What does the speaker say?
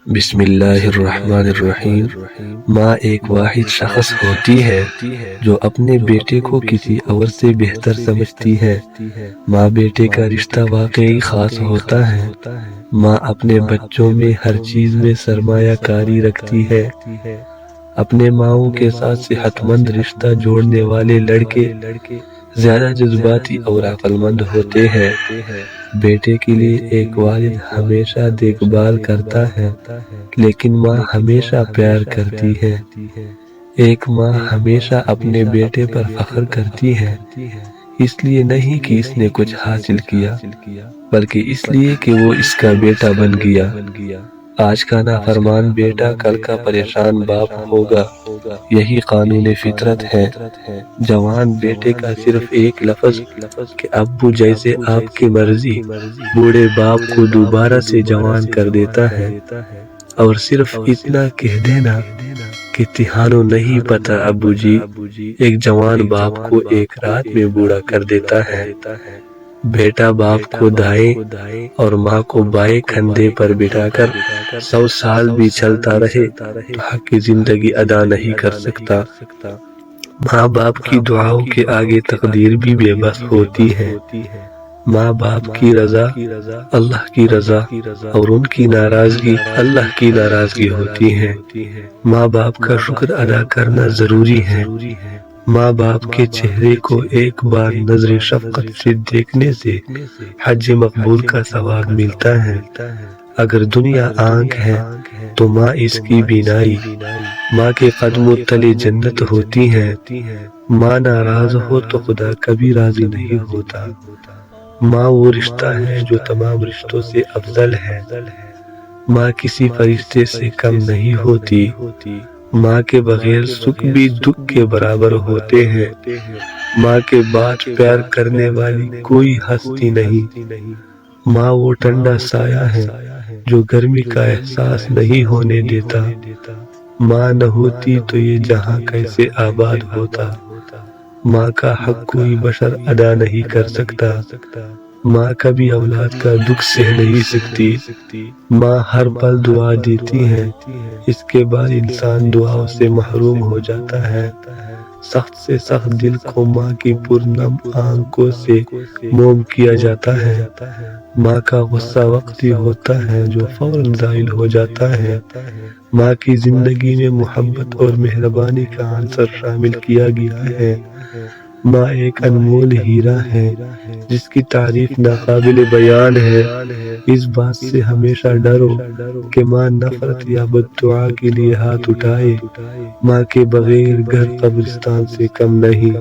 بسم اللہ الرحمن الرحیم۔ ماں ایک واحد شخص ہوتی ہے جو اپنے بیٹے کو کسی اور سے بہتر سمجھتی ہے۔ ماں بیٹے کا رشتہ واقعی خاص ہوتا ہے۔ ماں اپنے بچوں میں ہر چیز میں سرمایہ کاری رکھتی ہے۔ اپنے ماؤں کے ساتھ صحت مند رشتہ جوڑنے والے لڑکے زیادہ جذباتی اور عقل مند ہوتے ہیں۔ بیٹے کے لیے ایک والد ہمیشہ دیکھ بھال کرتا ہے، لیکن ماں ہمیشہ پیار کرتی ہے۔ ایک ماں ہمیشہ اپنے بیٹے پر فخر کرتی ہے، اس لیے نہیں کہ اس نے کچھ حاصل کیا، بلکہ اس لیے کہ وہ اس کا بیٹا بن گیا۔ آج کا نافرمان بیٹا کل کا پریشان باپ ہوگا، یہی قانون فطرت ہے۔ جوان بیٹے کا صرف ایک لفظ کہ ابو جیسے آپ کی مرضی بوڑھے باپ کو دوبارہ سے جوان کر دیتا ہے، اور صرف اتنا کہہ دینا کہ تہانوں نہیں پتا ابو جی، ایک جوان باپ کو ایک رات میں بوڑھا کر دیتا ہے۔ بیٹا باپ کو دائیں اور ماں کو بائیں کندھے پر بٹھا کر 100 سال بھی چلتا رہے تو حق کی زندگی ادا نہیں کر سکتا۔ ماں باپ کی دعاؤں کے آگے تقدیر بھی بے بس ہوتی ہے۔ ماں باپ کی رضا اللہ کی رضا اور ان کی ناراضگی اللہ کی ناراضگی ہوتی ہے۔ ماں باپ کا شکر ادا کرنا ضروری ہے۔ ماں باپ کے چہرے کو ایک بار نظر شفقت سے دیکھنے سے حج مقبول کا ثواب ملتا ہے۔ اگر دنیا آنکھ ہے تو ماں اس کی بینائی، ماں کے قدموں تلے جنت ہوتی ہے۔ ماں ناراض ہو تو خدا کبھی راضی نہیں ہوتا۔ ماں وہ رشتہ ہے جو تمام رشتوں سے افضل ہے۔ ماں کسی فرشتے سے کم نہیں ہوتی۔ ماں کے بغیر سکھ بھی دکھ کے برابر ہوتے ہیں۔ ماں کے بعد پیار کرنے والی کوئی ہستی نہیں۔ ماں وہ ٹھنڈا سایہ ہے جو گرمی کا احساس نہیں ہونے دیتا۔ ماں نہ ہوتی تو یہ جہاں کیسے آباد ہوتا۔ ماں کا حق کوئی بشر ادا نہیں کر سکتا۔ ماں کبھی اولاد کا دکھ سہ نہیں سکتی۔ ماں ہر پل دعا دیتی ہے، اس کے بعد انسان دعاؤں سے محروم ہو جاتا ہے۔ سخت سے سخت دل کو ماں کی پرنم آنکھوں سے موم کیا جاتا ہے۔ ماں کا غصہ وقتی ہوتا ہے جو فوراً زائل ہو جاتا ہے۔ ماں کی زندگی میں محبت اور مہربانی کا عنصر شامل کیا گیا ہے۔ ماں ایک انمول ہیرا ہے جس کی تعریف ناقابل بیان ہے۔ اس بات سے ہمیشہ ڈرو کہ ماں نفرت یا بددعا کے لیے ہاتھ اٹھائے۔ ماں کے بغیر گھر قبرستان سے کم نہیں۔